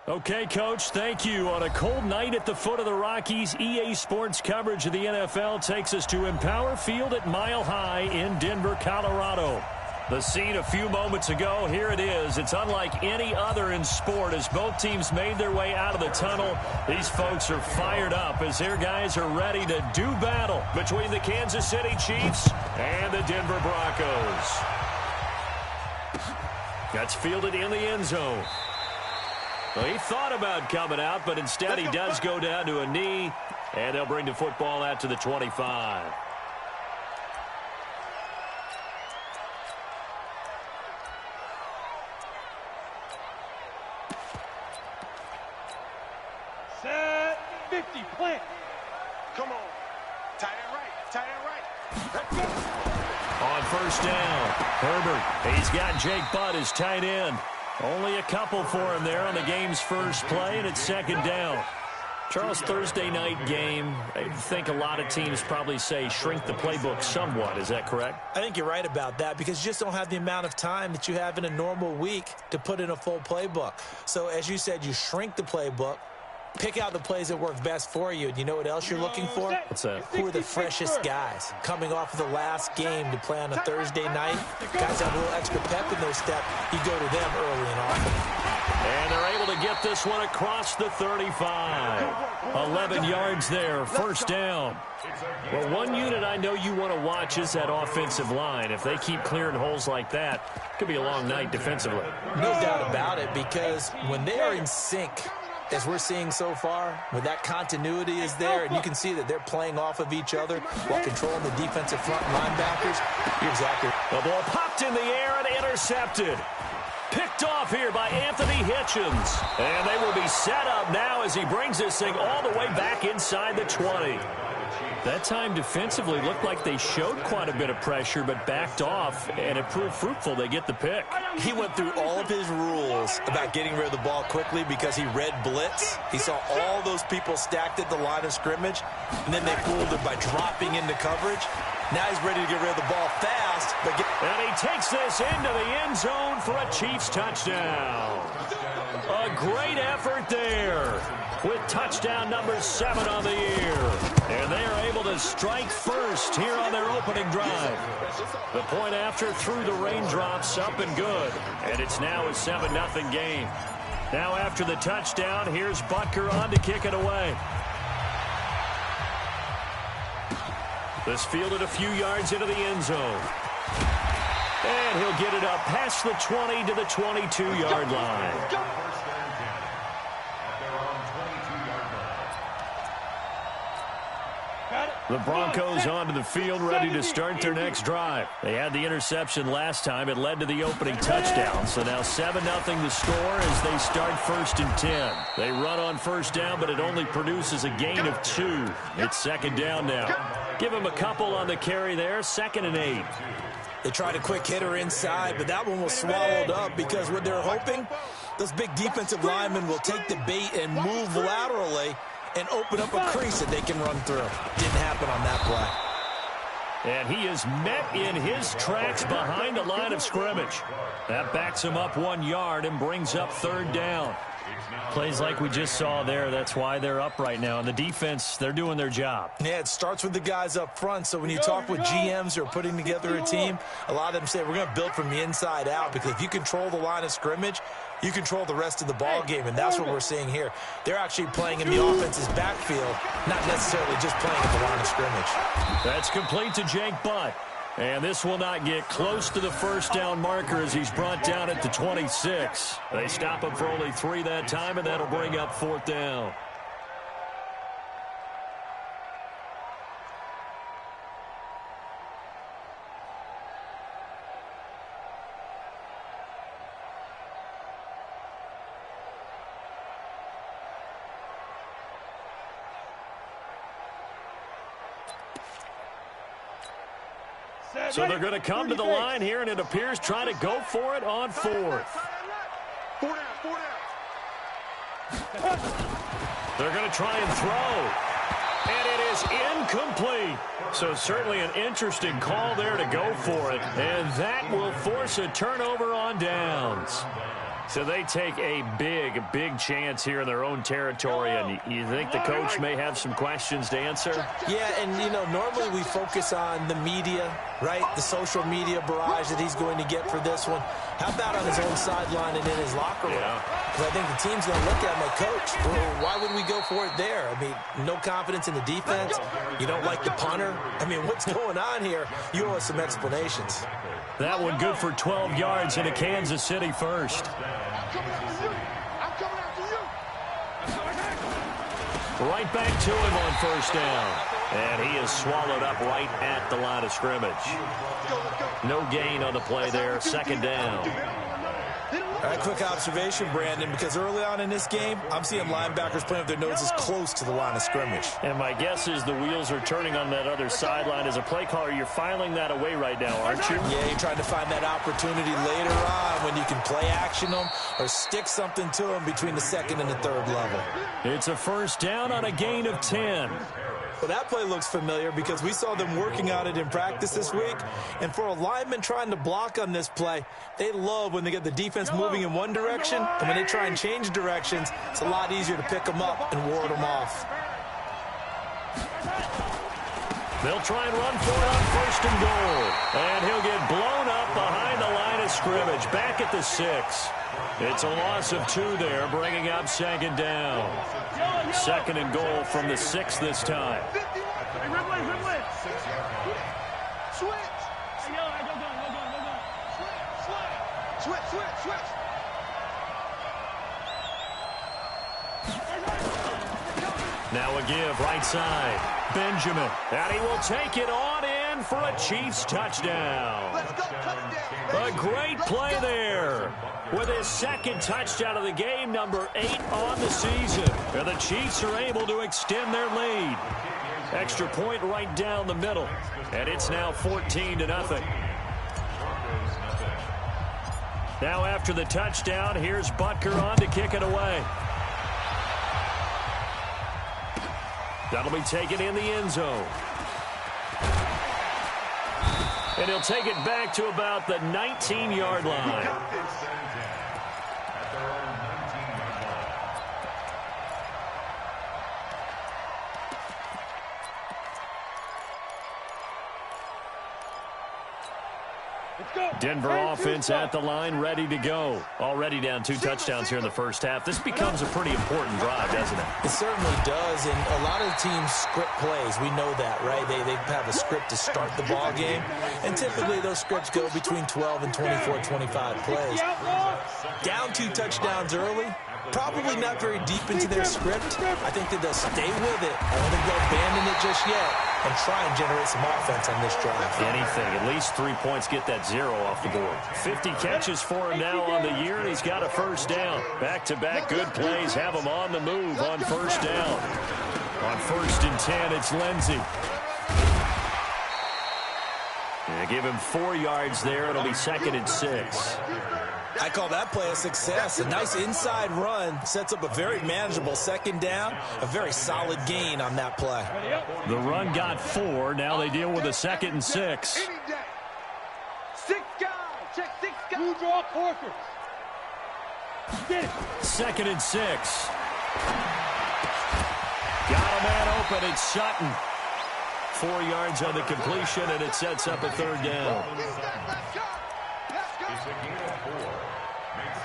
Okay, Coach, thank you. On a cold night at the foot of the Rockies, EA Sports coverage of the NFL takes us to Empower Field at Mile High in Denver, Colorado. The scene a few moments ago, here it is. It's unlike any other in sport as both teams made their way out of the tunnel. These folks are fired up as their guys are ready to do battle between the Kansas City Chiefs and the Denver Broncos. That's fielded in the end zone. Well, he thought about coming out, but instead he does go down to a knee, and they'll bring the football out to the 25. Set 50, plant. Come on. Tight end right. Tight end right. Let's go. On first down, Herbert. He's got Jake Butt as tight end. Only a couple for him there on the game's first play, and it's second down. Charles, Thursday night game, I think a lot of teams probably say shrink the playbook somewhat. Is that correct? I think you're right about that because you just don't have the amount of time that you have in a normal week to put in a full playbook. So, as you said, you shrink the playbook, pick out the plays that work best for you. And you know what else you're looking for? What's that? Who are the freshest guys coming off of the last game to play on a Thursday night? Guys have a little extra pep in their step. You go to them early and often. And they're able to get this one across the 35. 11 yards there, first down. Well, one unit I know you want to watch is that offensive line. If they keep clearing holes like that, it could be a long night defensively. No doubt about it, because when they are in sync, as we're seeing so far, when that continuity is there, and you can see that they're playing off of each other while controlling the defensive front linebackers, you're exactly right. The ball popped in the air and intercepted. Picked off here by Anthony Hitchens. And they will be set up now as he brings this thing all the way back inside the 20. That time defensively looked like they showed quite a bit of pressure but backed off, and it proved fruitful. They get the pick. He went through all of his rules about getting rid of the ball quickly because he read blitz. He saw all those people stacked at the line of scrimmage, and then they fooled him by dropping into coverage. Now he's ready to get rid of the ball fast. And he takes this into the end zone for a Chiefs touchdown. A great effort there with touchdown number 7 on the year. And they are able to strike first here on their opening drive. The point after through the raindrops up and good. And it's now a 7-0 game. Now after the touchdown, here's Butker on to kick it away. This fielded a few yards into the end zone. And he'll get it up past the 20 to the 22-yard line. The Broncos onto the field, ready to start their next drive. They had the interception last time. It led to the opening touchdown. So now 7-0 the score as they start 1st and 10. They run on first down, but it only produces a gain of 2. It's second down now. Give him a couple on the carry there, 2nd and 8. They tried a quick hitter inside, but that one was swallowed up because what they're hoping, those big defensive linemen will take the bait and move laterally and open up a crease that they can run through. Didn't happen on that play. And he is met in his tracks behind the line of scrimmage. That backs him up 1 yard and brings up 3rd down. Plays like we just saw there, that's why they're up right now. And the defense, they're doing their job. Yeah, it starts with the guys up front. So when you talk with GMs who are putting together a team, a lot of them say we're going to build from the inside out, because if you control the line of scrimmage, you control the rest of the ball game, and that's what we're seeing here. They're actually playing in the offense's backfield, not necessarily just playing at the line of scrimmage. That's complete to Jake Butt. And this will not get close to the first down marker as he's brought down at the 26. They stop him for only 3 that time, and that'll bring up 4th down. So they're going to come to the line here, and it appears trying to go for it on 4th. 4 down, 4 down. They're going to try and throw. And it is incomplete. So certainly an interesting call there to go for it. And that will force a turnover on downs. So they take a big chance here in their own territory, and you think the coach may have some questions to answer? Yeah, and, you know, normally we focus on the media, right, the social media barrage that he's going to get for this one. How about on his own sideline and in his locker room? Because I think the team's going to look at him like, Coach, well, why would we go for it there? I mean, no confidence in the defense. You don't like the punter. I mean, what's going on here? You owe us some explanations. That one good for 12 yards into Kansas City first. Right back to him on first down. And he is swallowed up right at the line of scrimmage. No gain on the play there. Second down. All right, quick observation, Brandon, because early on in this game, I'm seeing linebackers playing with their noses close to the line of scrimmage. And my guess is the wheels are turning on that other sideline. As a play caller, you're filing that away right now, aren't you? Yeah, you're trying to find that opportunity later on when you can play action them or stick something to them between the second and the third level. It's a first down on a gain of 10. Well, that play looks familiar because we saw them working on it in practice this week. And for a lineman trying to block on this play, they love when they get the defense moving in one direction. And when they try and change directions, it's a lot easier to pick them up and ward them off. They'll try and run for it on first and goal. And he'll get blown up behind the line of scrimmage. Back at the 6. It's a loss of 2 there, bringing up second down. Second and goal from the 6 this time. Now a give, right side. Benjamin. And he will take it on in for a Chiefs touchdown. A great play there. With his second touchdown of the game, number 8 on the season. And the Chiefs are able to extend their lead. Extra point right down the middle. And it's now 14-0. Now after the touchdown, here's Butker on to kick it away. That'll be taken in the end zone. And he'll take it back to about the 19-yard line. Denver offense at the line, ready to go. Already down 2 touchdowns here in the first half. This becomes a pretty important drive, doesn't it? It certainly does, and a lot of the teams script plays. We know that, right? They have a script to start the ball game, and typically those scripts go between 12 and 24, 25 plays. Down 2 touchdowns early, probably not very deep into their script. I think that they'll stay with it. I don't think they'll abandon it just yet and try and generate some offense on this drive. Anything. At least 3 points, get that 0 off the board. 50 catches for him now on the year, and he's got a first down. Back-to-back good plays have him on the move on first down. On 1st and 10, it's Lindsey. Yeah, give him 4 yards there. It'll be 2nd and 6. I call that play a success. A nice inside run sets up a very manageable second down, a very solid gain on that play. The run got 4. Now they deal with a 2nd and 6. 6 guys. Check 6 guys. Who draw Corker? Get it. 2nd and 6. Got a man open. It's Sutton. 4 yards on the completion, and it sets up a 3rd down.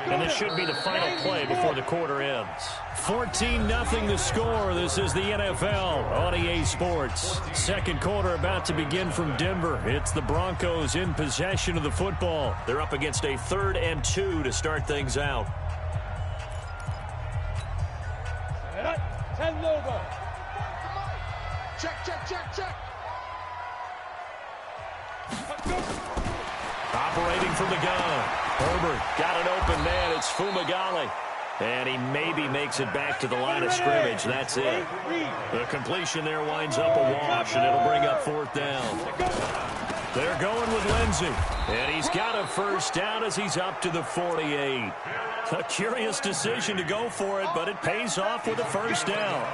And this should be the final play before the quarter ends. 14-0 the score. This is the NFL on EA Sports. Second quarter about to begin from Denver. It's the Broncos in possession of the football. They're up against a 3rd and 2 to start things out. 10 logo. Check. Operating from the gun. Herbert got an open man. It's Fumagalli. And he maybe makes it back to the line of scrimmage. That's it. The completion there winds up a wash, and it'll bring up 4th down. They're going with Lindsey. And he's got a first down as he's up to the 48. A curious decision to go for it, but it pays off with a first down.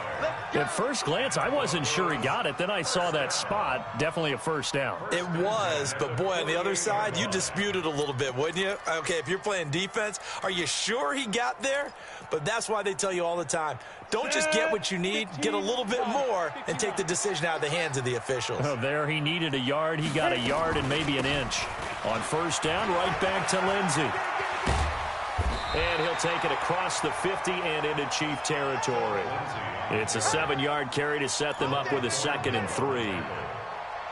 At first glance, I wasn't sure he got it. Then I saw that spot. Definitely a first down. It was, but boy, on the other side, you dispute it a little bit, wouldn't you? Okay, if you're playing defense, are you sure he got there? But that's why they tell you all the time, don't just get what you need, get a little bit more, and take the decision out of the hands of the officials. Oh, there he needed a yard. He got a yard and maybe an inch. On first down, right back to Lindsey. And he'll take it across the 50 and into Chief territory. It's a 7-yard carry to set them up with a 2nd and 3.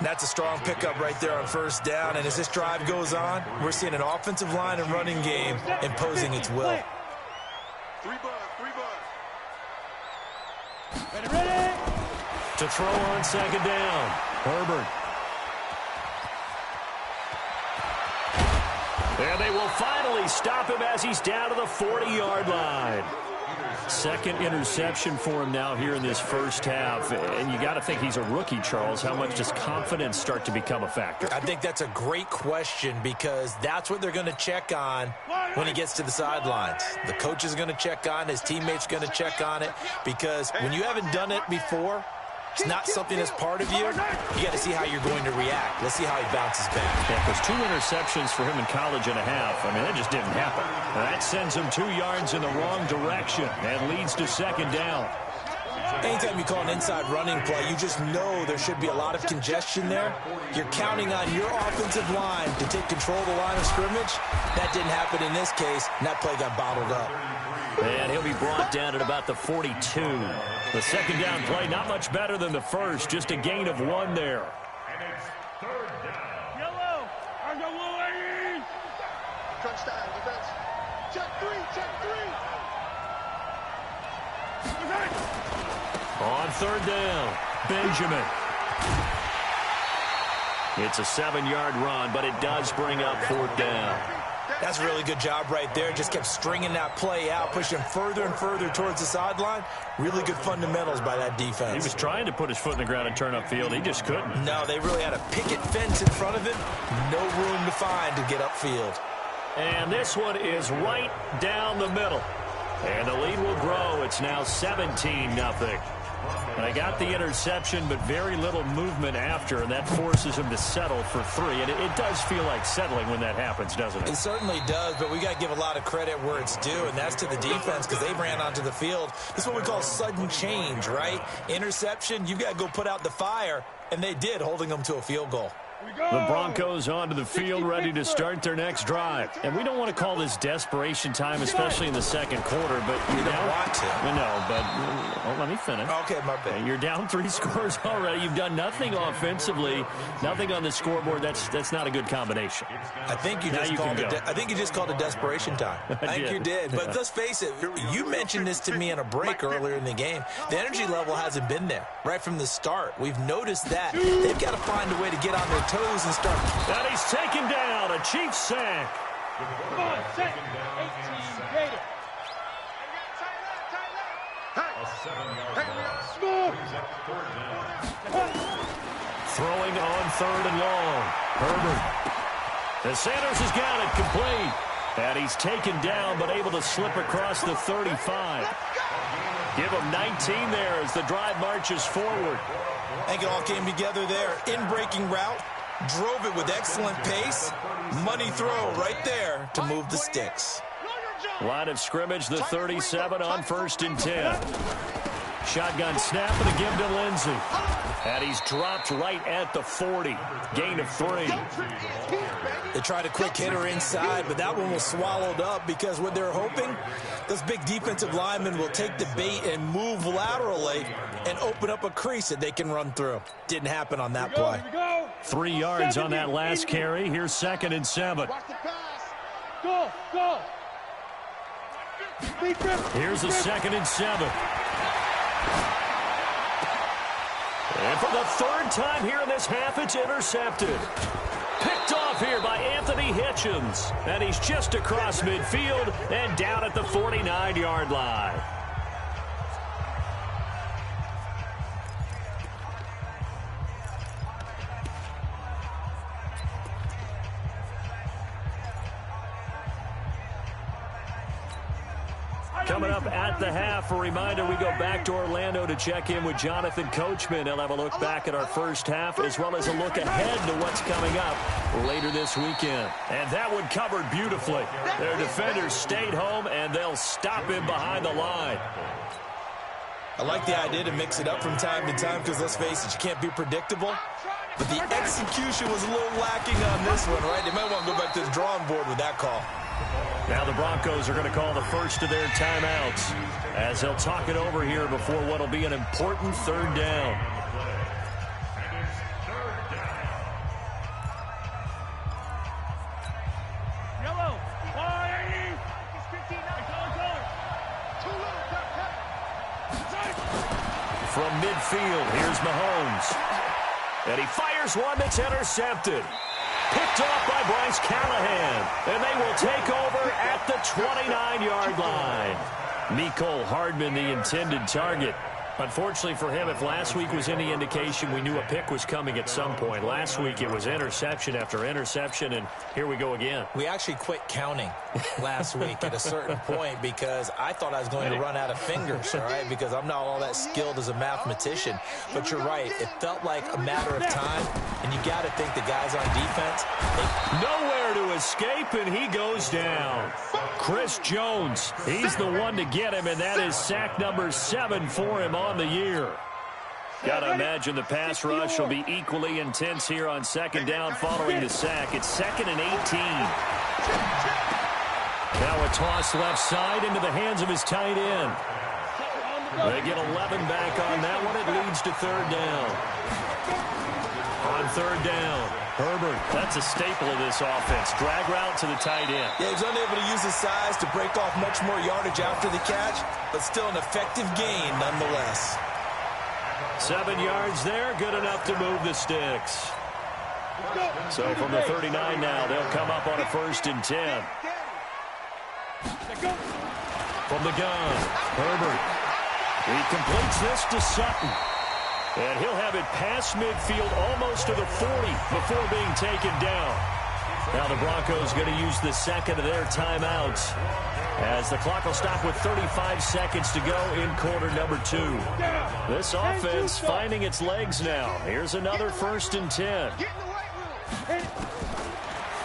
That's a strong pickup right there on first down. And as this drive goes on, we're seeing an offensive line and running game imposing its will. 3 bud. Ready? To throw on 2nd down, Herbert. And they will finally stop him as he's down to the 40-yard line. 2nd interception for him now here in this first half. And you got to think he's a rookie, Charles. How much does confidence start to become a factor? I think that's a great question because that's what they're going to check on when he gets to the sidelines. The coach is going to check on, his teammates are going to check on it because when you haven't done it before, it's not something that's part of you. You got to see how you're going to react. Let's see how he bounces back. Yeah, because 2 interceptions for him in college and a half. I mean, that just didn't happen. That sends him 2 yards in the wrong direction and leads to 2nd down. Anytime you call an inside running play, you just know there should be a lot of congestion there. You're counting on your offensive line to take control of the line of scrimmage. That didn't happen in this case, and that play got bottled up. And he'll be brought down at about the 42. The 2nd down play, not much better than the first, just a gain of 1 there. And it's 3rd down. Yellow. Argo crunch down, defense. Check 3, check 3. On 3rd down, Benjamin. It's a 7-yard run, but it does bring up 4th down. That's a really good job right there. Just kept stringing that play out, pushing further and further towards the sideline. Really good fundamentals by that defense. He was trying to put his foot in the ground and turn upfield. He just couldn't. No, they really had a picket fence in front of him. No room to find to get upfield. And this one is right down the middle. And the lead will grow. It's now 17-0. And I got the interception, but very little movement after, and that forces him to settle for 3. And it does feel like settling when that happens, doesn't it? It certainly does, but we got to give a lot of credit where it's due, and that's to the defense because they ran onto the field. This is what we call sudden change, right? Interception, you've got to go put out the fire, and they did, holding them to a field goal. The Broncos onto the field ready to start their next drive. And we don't want to call this desperation time, especially in the second quarter. But you don't want to. No, but let me finish. Okay, my bad. You're down 3 scores already. You've done nothing offensively, nothing on the scoreboard. That's not a good combination. I think you just called it. I think you just called it desperation time. I think you did. But let's face it. You mentioned this to me in a break earlier in the game. The energy level hasn't been there right from the start. We've noticed that. They've got to find a way to get on their toes and start. And he's taken down. A Chiefs sack. Come on, set. 18 Gator. Throwing on 3rd and long. Herbert. And Sanders has got it complete. And he's taken down, but able to slip across the 35. Give him 19 there as the drive marches forward. I think it all came together there. In-breaking route. Drove it with excellent pace. Money throw right there to move the sticks. Line of scrimmage, the 37 on 1st and 10. Shotgun snap and a give to Lindsey. And he's dropped right at the 40. Gain of 3. They tried a quick hitter inside, but that one was swallowed up because what they're hoping, those big defensive linemen will take the bait and move laterally and open up a crease that they can run through. Didn't happen on that play. 3 yards on that last carry. Here's 2nd and 7. Go, go. Here's a 2nd and 7. And for the 3rd time here in this half, it's intercepted. Picked off here by Anthony Hitchens. And he's just across midfield and down at the 49-yard line. Coming up at the half, a reminder, we go back to Orlando to check in with Jonathan Coachman. He'll have a look back at our first half as well as a look ahead to what's coming up later this weekend. And that one covered beautifully. Their defenders stayed home, and they'll stop him behind the line. I like the idea to mix it up from time to time because, let's face it, you can't be predictable. But the execution was a little lacking on this one, right? They might want to go back to the drawing board with that call. Now the Broncos are going to call the first of their timeouts as they'll talk it over here before what will be an important third down. Yellow. From midfield, here's Mahomes. And he fires one that's intercepted. Picked off by Bryce Callahan. And they will take over at the 29-yard line. Mecole Hardman, the intended target. Unfortunately for him, if last week was any indication, we knew a pick was coming at some point. Last week it was interception after interception, and here we go again. We actually quit counting last week at a certain point because I thought I was going to run out of fingers, all right, because I'm not all that skilled as a mathematician. But you're right. It felt like a matter of time, and you got to think the guys on defense. Nowhere to escape, and he goes down. Chris Jones, he's the one to get him, and that is sack number 7 for him on the year. Got to imagine the pass rush will be equally intense here on second down following the sack. It's 2nd and 18. Now a toss left side into the hands of his tight end. They get 11 back on that one. It leads to third down. On third down, Herbert, that's a staple of this offense. Drag route to the tight end. Yeah, he's unable to use his size to break off much more yardage after the catch, but still an effective gain nonetheless. 7 yards there, good enough to move the sticks. So from the 39 now, they'll come up on a 1st and 10. From the gun, Herbert. He completes this to Sutton. And he'll have it past midfield almost to the 40 before being taken down. Now the Broncos going to use the second of their timeouts as the clock will stop with 35 seconds to go in quarter number 2. This offense finding its legs now. Here's another 1st and 10.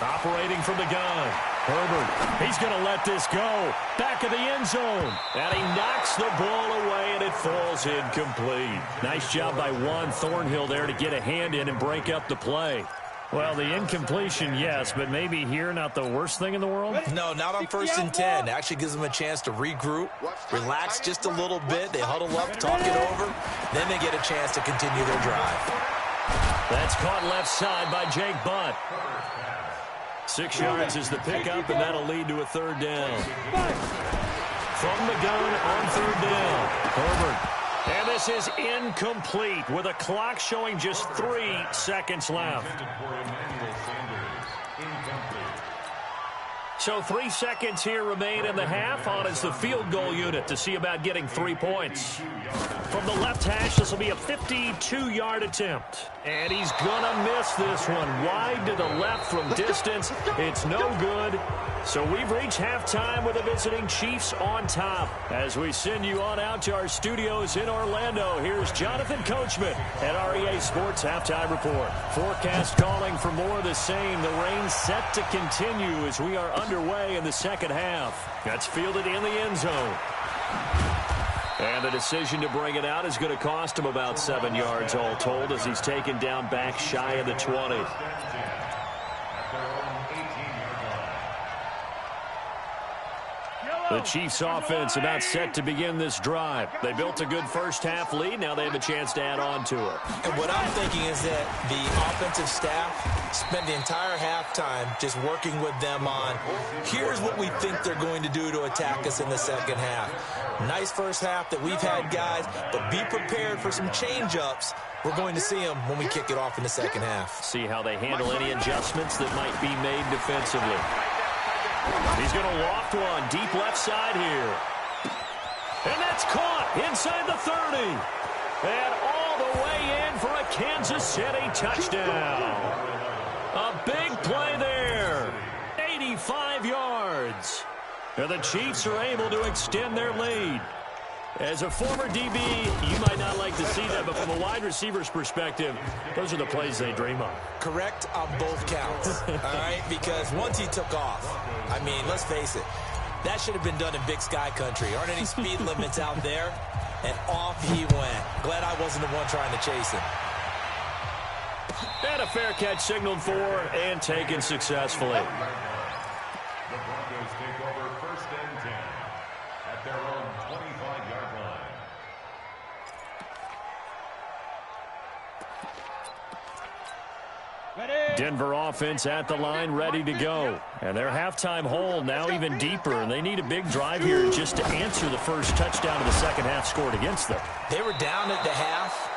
Operating from the gun. Herbert, he's going to let this go. Back of the end zone. And he knocks the ball away, and it falls incomplete. Nice job by Juan Thornhill there to get a hand in and break up the play. Well, the incompletion, yes, but maybe here not the worst thing in the world? No, not on 1st and 10. It actually gives them a chance to regroup, relax just a little bit. They huddle up, talk it over. Then they get a chance to continue their drive. That's caught left side by Jake Butt. 6 yards is the pickup, and that'll lead to a third down. From the gun on third down, Herbert. And this is incomplete with a clock showing just 3 seconds left. So 3 seconds here remain in the half. On is the field goal unit to see about getting 3 points. From the left hash, this will be a 52-yard attempt. And he's going to miss this one. Wide to the left from distance. It's no good. So we've reached halftime with the visiting Chiefs on top. As we send you on out to our studios in Orlando, here's Jonathan Coachman at our EA Sports Halftime Report. Forecast calling for more of the same. The rain set to continue as we are underway in the second half. That's fielded in the end zone. And the decision to bring it out is going to cost him about 7 yards all told as he's taken down back shy of the 20. The Chiefs offense about set to begin this drive. They built a good first half lead. Now they have a chance to add on to it. And what I'm thinking is that the offensive staff spent the entire halftime just working with them on, here's what we think they're going to do to attack us in the second half. Nice first half that we've had, guys, but be prepared for some change-ups. We're going to see them when we kick it off in the second half. See how they handle any adjustments that might be made defensively. He's going to loft one deep left side here. And that's caught inside the 30. And all the way in for a Kansas City touchdown. A big play there. 85 yards. And the Chiefs are able to extend their lead. As a former DB, you might not like to see that, but from a wide receiver's perspective, those are the plays they dream of. Correct on both counts, all right? Because once he took off, I mean, let's face it, that should have been done in Big Sky Country. Aren't any speed limits out there? And off he went. Glad I wasn't the one trying to chase him. And a fair catch signaled for and taken successfully. The Broncos take over 1st and 10 at their own 25-yard line. Denver offense at the line, ready to go. And their halftime hole now even deeper, and they need a big drive here just to answer the first touchdown of the second half scored against them. They were down at the half.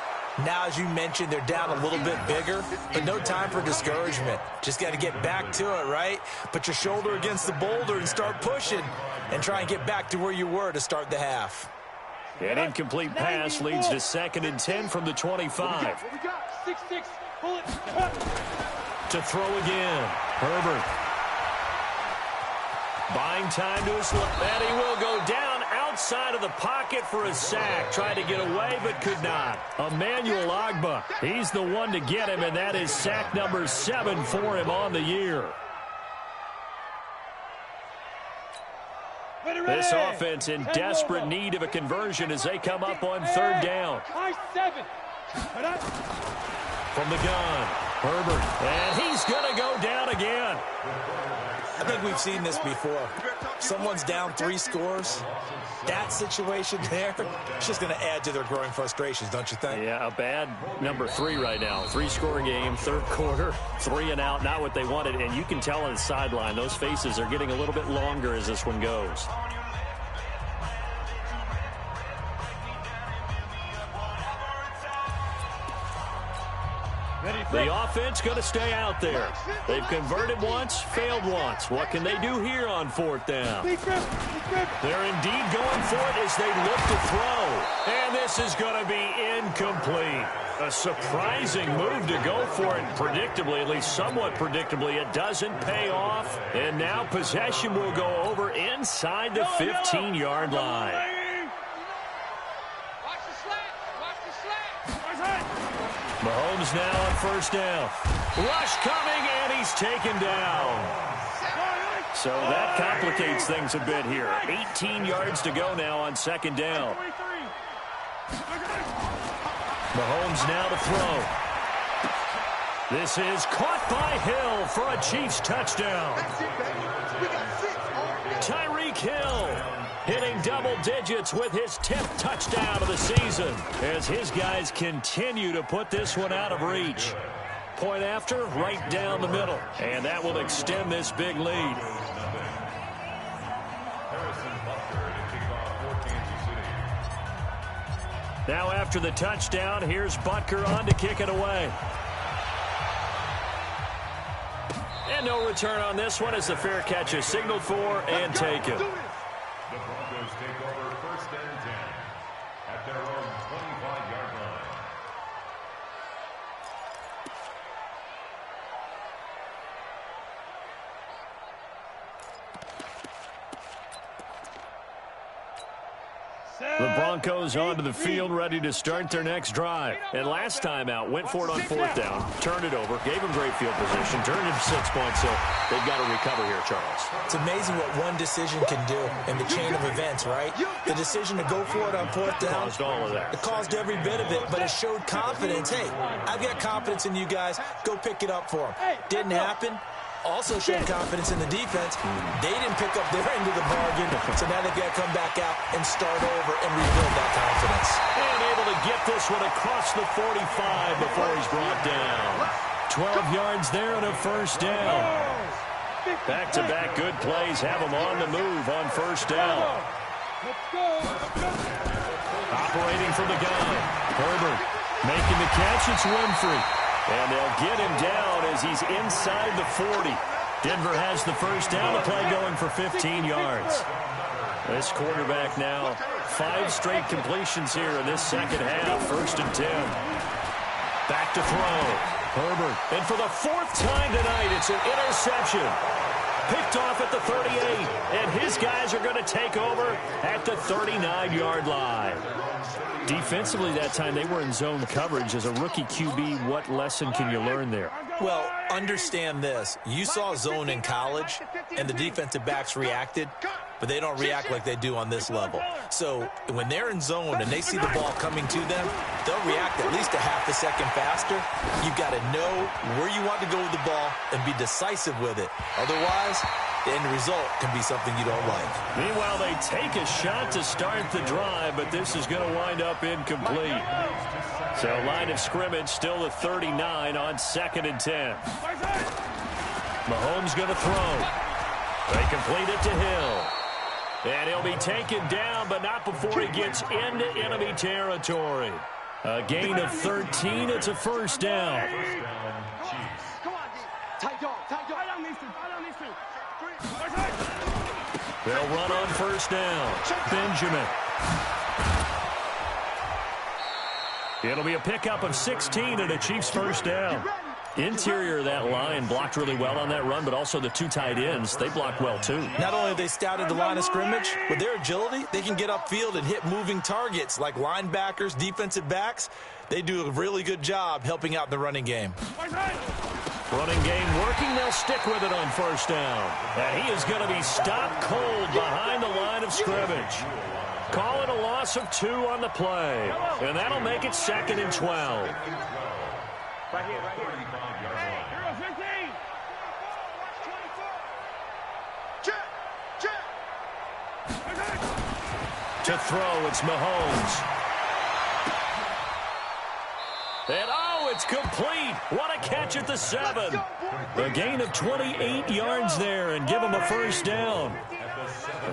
Now, as you mentioned, they're down a little bit bigger, but no time for discouragement. Just got to get back to it, right? Put your shoulder against the boulder and start pushing and try and get back to where you were to start the half. An incomplete pass leads to 2nd and 10 from the 25. What we got? 6-6. Pull it. To throw again. Herbert. Buying time to his left. And he will go down outside of the pocket for a sack. Tried to get away, but could not. Emmanuel Ogbah. He's the one to get him, and that is sack number 7 for him on the year. This offense in desperate need of a conversion as they come up on 3rd down. From the gun, Herbert, and he's going to go down again. I think we've seen this before. Someone's down 3 scores. That situation there, it's just going to add to their growing frustrations, don't you think? Yeah, a bad number 3 right now. 3-score game, 3rd quarter, 3 and out, not what they wanted. And you can tell on the sideline, those faces are getting a little bit longer as this one goes. The offense going to stay out there. They've converted once, failed once. What can they do here on 4th down? They're indeed going for it as they look to throw. And this is going to be incomplete. A surprising move to go for it. Predictably, at least somewhat predictably, it doesn't pay off. And now possession will go over inside the 15-yard line. Mahomes now on 1st down. Rush coming, and he's taken down. So that complicates things a bit here. 18 yards to go now on 2nd down. Mahomes now to throw. This is caught by Hill for a Chiefs touchdown. Tyreek Hill hitting double digits with his 10th touchdown of the season as his guys continue to put this one out of reach. Point after, right down the middle. And that will extend this big lead. Now after the touchdown, here's Butker on to kick it away. And no return on this one as the fair catch is signaled for and taken. The Broncos take over 1st and 10 at their own 25-yard line. The Broncos onto the field, ready to start their next drive. And last time out, went for it on 4th down, turned it over, gave them great field position, turned it to 6 points, so they've got to recover here, Charles. It's amazing what one decision can do in the chain of events, right? The decision to go for it on 4th down. Caused all of that. It caused every bit of it, but it showed confidence. Hey, I've got confidence in you guys. Go pick it up for them. Didn't happen. Also showed confidence in the defense. They didn't pick up their end of the bargain, so now they've got to come back out and start over and rebuild that confidence. And able to get this one across the 45 before he's brought down. 12 yards there and a 1st down. Back-to-back good plays have them on the move on 1st down. Operating from the gun. Herbert making the catch. It's Winfrey. And they'll get him down as he's inside the 40. Denver has the 1st down, the play going for 15 yards. This quarterback now, 5 straight completions here in this 2nd half, 1st and 10. Back to throw. Herbert. And for the 4th time tonight, it's an interception. picked off at the 38, and his guys are going to take over at the 39-yard line. Defensively that time, they were in zone coverage. As a rookie QB, what lesson can you learn there? Well, understand this. You saw zone in college, and the defensive backs reacted, but they don't react like they do on this level. So when they're in zone and they see the ball coming to them, they'll react at least a half a second faster. You've got to know where you want to go with the ball and be decisive with it. Otherwise, the end result can be something you don't like. Meanwhile, they take a shot to start the drive, but this is going to wind up incomplete. So line of scrimmage still the 39 on 2nd and 10. Mahomes going to throw. They complete it to Hill. And he'll be taken down, but not before he gets into enemy territory. A gain of 13. It's a first down. Come on, D. Tight dog, tight dog. They'll run on first down. Benjamin. It'll be a pickup of 16 and a Chiefs first down. Interior of that line blocked really well on that run, but also the two tight ends, they blocked well too. Not only have they scouted the line of scrimmage, with their agility, they can get upfield and hit moving targets like linebackers, defensive backs. They do a really good job helping out the running game. Running game working, they'll stick with it on first down. And he is going to be stopped cold behind the line of scrimmage. Call it a loss of 2 on the play. And that'll make it 2nd and 12. Right here. To throw, it's Mahomes. And it's complete. What a catch at the 7. A gain of 28 yards there and give them a first down.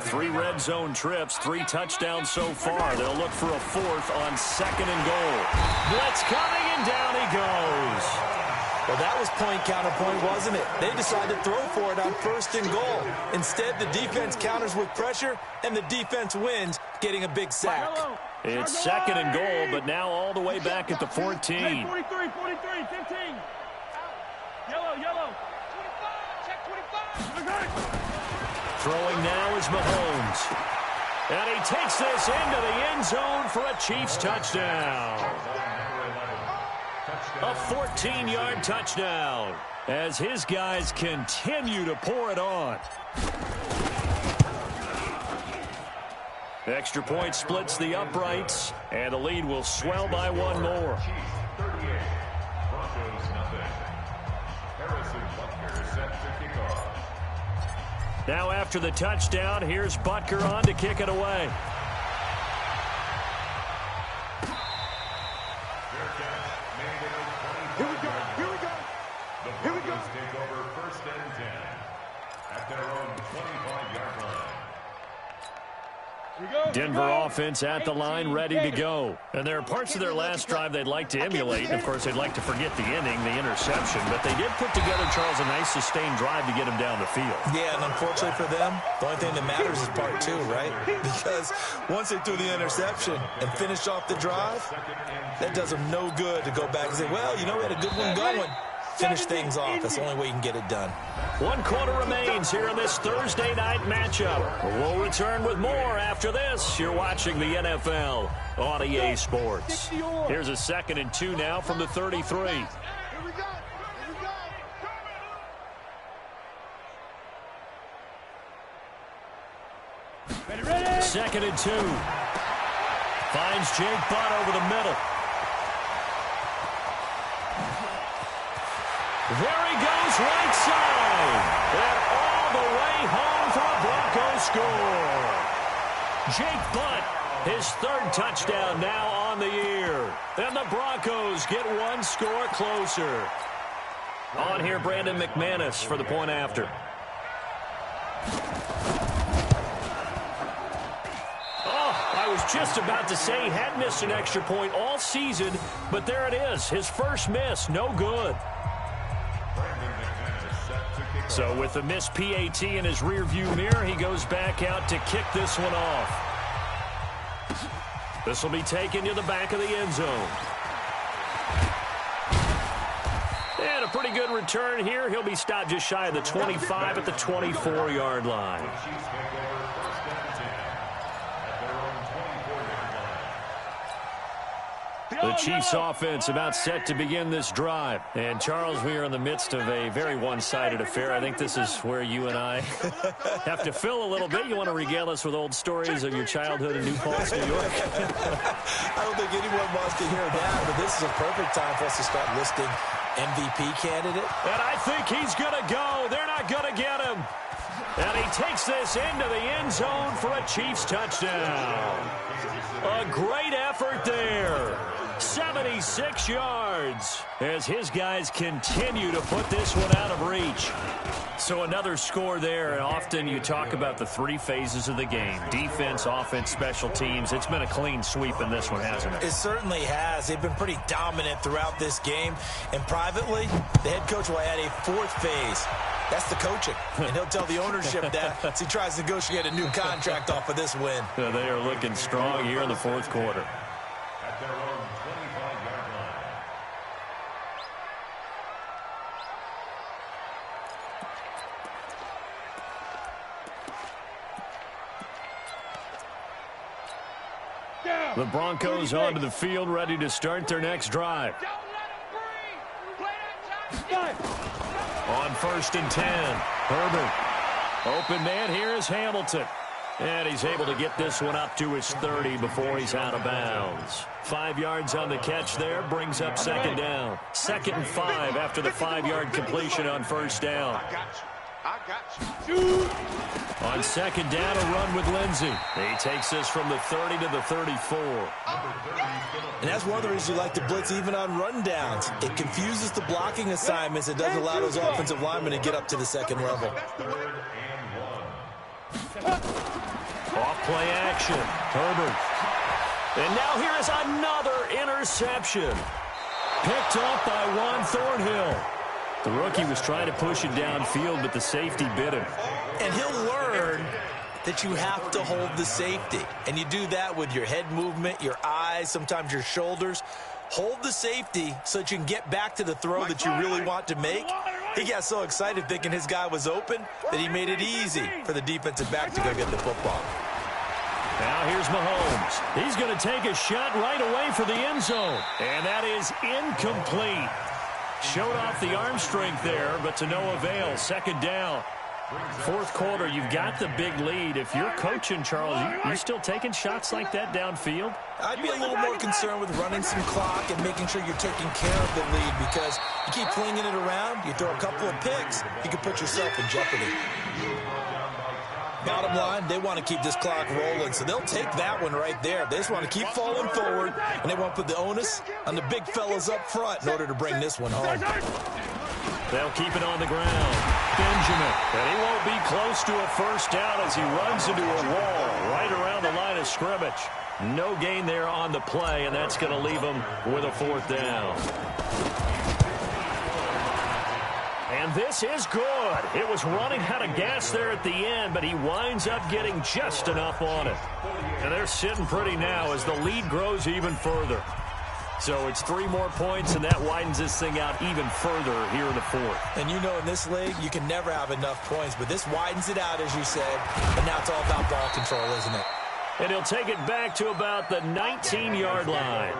3 red zone trips, 3 touchdowns so far. They'll look for a 4th on 2nd and goal. Blitz coming, and down he goes. Well, that was point counterpoint, wasn't it? They decided to throw for it on 1st and goal. Instead, the defense counters with pressure, and the defense wins, getting a big sack. It's 2nd and goal, but now all the way back at the 14. 43, 15. Yellow. 25, check 25. Throwing now is Mahomes. And he takes this into the end zone for a Chiefs touchdown. A 14-yard touchdown as his guys continue to pour it on. Extra point splits the uprights, and the lead will swell by 1 more. Now after the touchdown, here's Butker on to kick it away. Here we go. Take over 1st and 10 at their own 25-yard line. Denver offense at the line, ready to go. And there are parts of their last drive they'd like to emulate. And, of course, they'd like to forget the inning, the interception. But they did put together, Charles, a nice sustained drive to get him down the field. Yeah, and unfortunately for them, the only thing that matters is part 2, right? Because once they threw the interception and finished off the drive, that does them no good to go back and say, well, you know, we had a good one going. Finish things off. That's the only way you can get it done. 1 quarter remains here in this Thursday night matchup. We'll return with more after this. You're watching the NFL on EA Sports. Here's a 2nd and 2 now from the 33. Here we go. 2nd and 2. Finds Jake Butt over the middle. There he goes, right side. And all the way home for a Broncos score. Jake Butt, his 3rd touchdown now on the year. And the Broncos get 1 score closer. On here, Brandon McManus for the point after. I was just about to say he had missed an extra point all season, but there it is. His first miss, no good. So with the missed PAT in his rearview mirror, he goes back out to kick this one off. This will be taken to the back of the end zone. And a pretty good return here. He'll be stopped just shy of the 25 at the 24-yard line. The Chiefs offense about set to begin this drive. And, Charles, we are in the midst of a very one-sided affair. I think this is where you and I have to fill a little bit. You want to regale us with old stories of your childhood in New Paltz, New York? I don't think anyone wants to hear that, but this is a perfect time for us to start listing MVP candidate. And I think he's going to go. They're not going to get him. And he takes this into the end zone for a Chiefs touchdown. A great effort there. 76 yards as his guys continue to put this one out of reach. So another score there, and often you talk about the three phases of the game: defense, offense, special teams. It's been a clean sweep in this one, hasn't it? It certainly has. They've been pretty dominant throughout this game. And privately, the head coach will add a fourth phase. That's the coaching. And he'll tell the ownership that as he tries to negotiate a new contract off of this win. They are looking strong here in the fourth quarter. At their own 25-yard line. The Broncos onto the field, ready to start their next drive. On 1st and 10, Herbert. Open man here is Hamilton. And he's able to get this one up to his 30 before he's out of bounds. 5 yards on the catch there, brings up second down. 2nd and 5 after the 5-yard completion on first down. I got you. On second down, a run with Lindsey. He takes this from the 30 to the 34. And that's one of the reasons you like to blitz even on rundowns. It confuses the blocking assignments. It doesn't allow those offensive linemen to get up to the second level. Off play action. Herbert. And now here is another interception. Picked off by Juan Thornhill. The rookie was trying to push it downfield, but the safety bit him. And he'll learn that you have to hold the safety. And you do that with your head movement, your eyes, sometimes your shoulders. Hold the safety so that you can get back to the throw that you really want to make. He got so excited thinking his guy was open that he made it easy for the defensive back to go get the football. Now here's Mahomes. He's going to take a shot right away for the end zone. And that is incomplete. Showed off the arm strength there, but to no avail. Second down. Fourth quarter, you've got the big lead. If you're coaching, Charles, you still taking shots like that downfield? I'd be a little more concerned with running some clock and making sure you're taking care of the lead, because you keep flinging it around, you throw a couple of picks, you can put yourself in jeopardy. Bottom line, they want to keep this clock rolling, so they'll take that one right there. They just want to keep falling forward, and they want to put the onus on the big fellas up front in order to bring this one home. They'll keep it on the ground. Benjamin, and he won't be close to a first down as he runs into a wall right around the line of scrimmage. No gain there on the play, and that's going to leave him with a fourth down. And this is good. It was running out of gas there at the end, but he winds up getting just enough on it. And they're sitting pretty now as the lead grows even further. So it's 3 more points, and that widens this thing out even further here in the fourth. And you know, in this league, you can never have enough points, but this widens it out, as you said, and now it's all about ball control, isn't it? And he'll take it back to about the 19-yard line.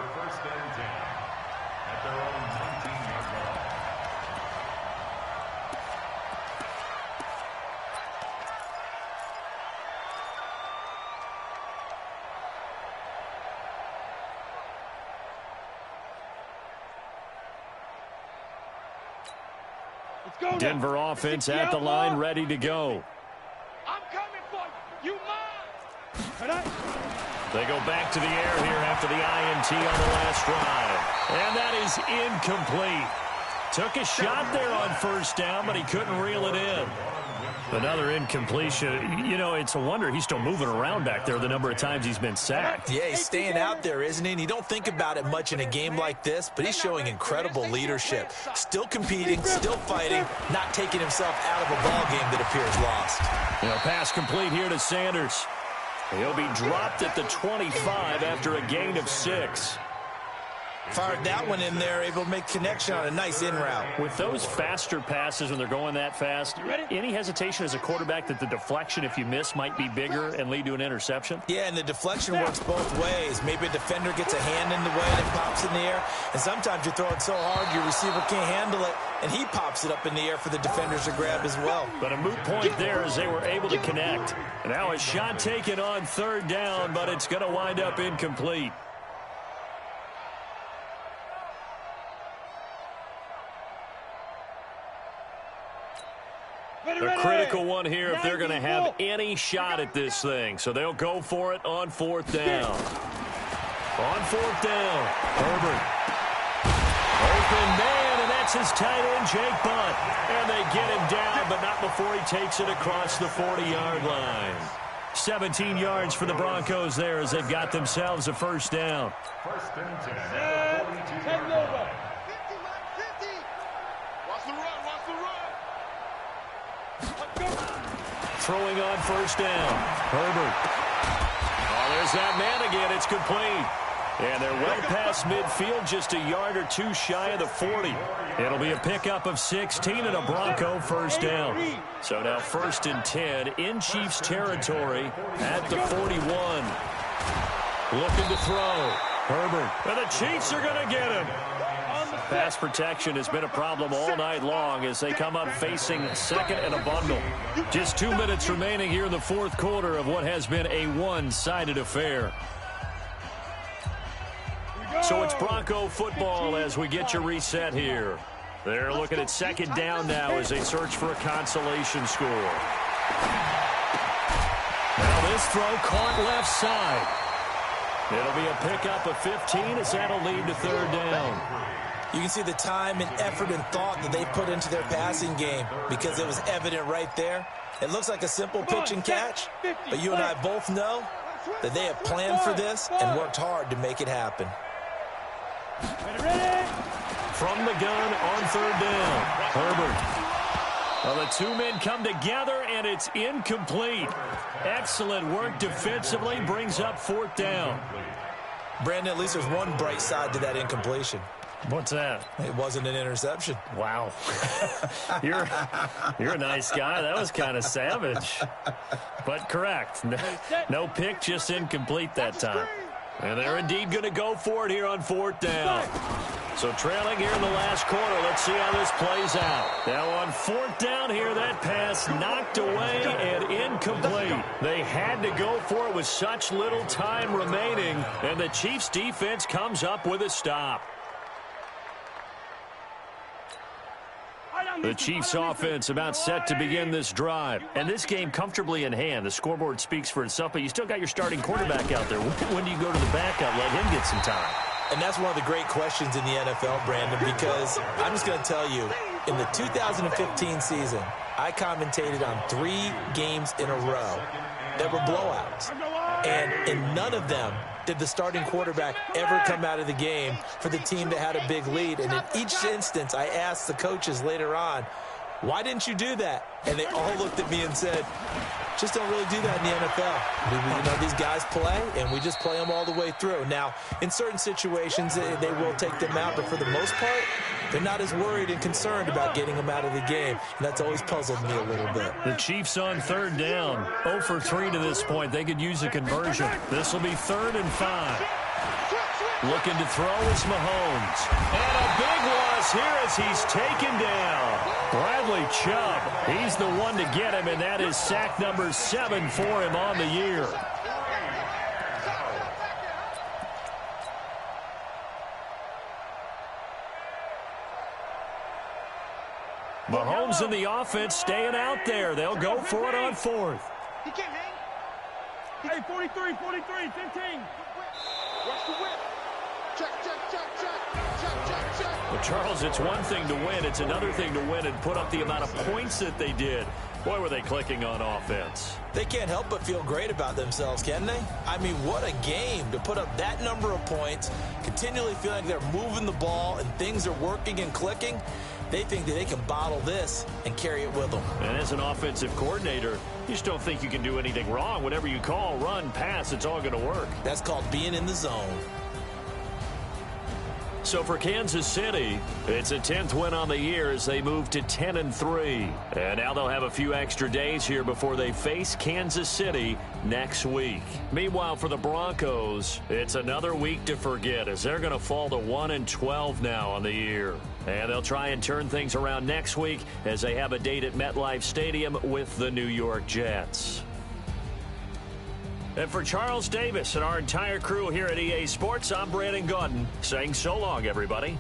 Denver offense at the line, ready to go. I'm coming for you. You mine. They go back to the air here after the INT on the last drive. And that is incomplete. Took a shot there on first down, but he couldn't reel it in. Another incompletion. You know, it's a wonder he's still moving around back there the number of times he's been sacked. Yeah, he's staying out there, isn't he? And you don't think about it much in a game like this, but he's showing incredible leadership. Still competing, still fighting, not taking himself out of a ball game that appears lost. You know, pass complete here to Sanders. He'll be dropped at the 25 after a gain of 6. Fired that one in there, able to make connection on a nice in route. With those faster passes when they're going that fast, any hesitation as a quarterback that the deflection, if you miss, might be bigger and lead to an interception? Yeah, and the deflection works both ways. Maybe a defender gets a hand in the way and it pops in the air. And sometimes you throw it so hard your receiver can't handle it, and he pops it up in the air for the defenders to grab as well. But a moot point there as they were able to connect. Now a shot taken on third down, but it's going to wind up incomplete. A critical one here if they're going to have any shot at this thing. So they'll go for it on fourth down. On fourth down, Herbert. Open man, and that's his tight end, Jake Butt. And they get him down, but not before he takes it across the 40-yard line. 17 yards for the Broncos there as they've got themselves a first down. First and 10. 10 over. Throwing on first down. Herbert. Oh, there's that man again. It's complete. And they're well past midfield, just a yard or two shy of the 40. It'll be a pickup of 16 and a Bronco first down. So now first and 10 in Chiefs territory at the 41. Looking to throw. Herbert. And the Chiefs are going to get him. Pass protection has been a problem all night long as they come up facing second and a bundle. Just 2 minutes remaining here in the fourth quarter of what has been a one-sided affair. So it's Bronco football as we get your reset here. They're looking at second down now as they search for a consolation score. Now this throw caught left side. It'll be a pickup of 15 as that'll lead to third down. You can see the time and effort and thought that they put into their passing game because it was evident right there. It looks like a simple pitch and catch, but you and I both know that they have planned for this and worked hard to make it happen. From the gun on third down, Herbert. Well, the two men come together, and it's incomplete. Excellent work defensively, brings up fourth down. Brandon, at least there's one bright side to that incompletion. What's that? It wasn't an interception. Wow. You're a nice guy. That was kind of savage. But correct. No pick, just incomplete that time. And they're indeed going to go for it here on fourth down. So trailing here in the last quarter. Let's see how this plays out. Now on fourth down here, that pass knocked away and incomplete. They had to go for it with such little time remaining. And the Chiefs defense comes up with a stop. The Chiefs offense about set to begin this drive. And this game comfortably in hand. The scoreboard speaks for itself, but you still got your starting quarterback out there. When do you go to the backup, let him get some time? And that's one of the great questions in the NFL, Brandon, because I'm just going to tell you, in the 2015 season, I commentated on 3 games in a row that were blowouts. And in none of them did the starting quarterback ever come out of the game for the team that had a big lead. And in each instance, I asked the coaches later on, why didn't you do that? And they all looked at me and said, just don't really do that in the NFL. You know, these guys play, and we just play them all the way through. Now, in certain situations, they will take them out, but for the most part, they're not as worried and concerned about getting them out of the game. And that's always puzzled me a little bit. The Chiefs on third down, 0 for 3 to this point. They could use a conversion. This will be 3rd and 5. Looking to throw is Mahomes. And a big loss here as he's taken down. Bradley Chubb, he's the one to get him, and that is sack number 7 for him on the year. Mahomes and the offense staying out there. They'll go for it on 4th. He can't hang. Hey, 43, 15. Watch the whip. Check. Well, Charles, it's one thing to win. It's another thing to win and put up the amount of points that they did. Boy, were they clicking on offense. They can't help but feel great about themselves, can they? I mean, what a game to put up that number of points, continually feeling like they're moving the ball and things are working and clicking. They think that they can bottle this and carry it with them. And as an offensive coordinator, you just don't think you can do anything wrong. Whatever you call, run, pass, it's all going to work. That's called being in the zone. So for Kansas City, it's a 10th win on the year as they move to 10-3. And now they'll have a few extra days here before they face Kansas City next week. Meanwhile, for the Broncos, it's another week to forget as they're going to fall to 1-12 now on the year. And they'll try and turn things around next week as they have a date at MetLife Stadium with the New York Jets. And for Charles Davis and our entire crew here at EA Sports, I'm Brandon Gaudin saying so long, everybody.